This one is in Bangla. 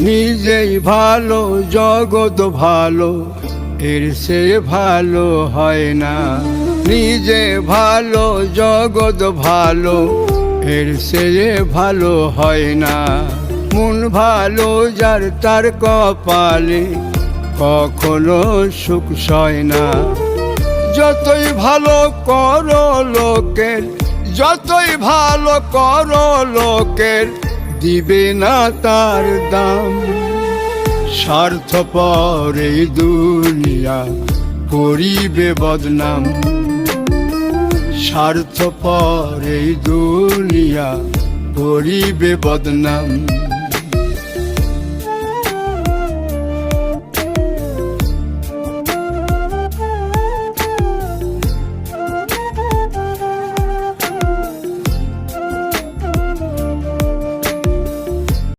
নিজেই ভালো জগৎ ভালো, এর সে ভালো হয় না। নিজে ভালো জগৎ ভালো, এর সে ভালো হয় না। মন ভালো যার তার কপালে কখনো সুখ সয় না। যতই ভালো করো লোকের, যতই ভালো করো লোকের, দিবে না তার দাম। স্বার্থপর এই দুনিয়া করিবে বদনাম। স্বার্থপর এই দুনিয়া করিবে বদনাম।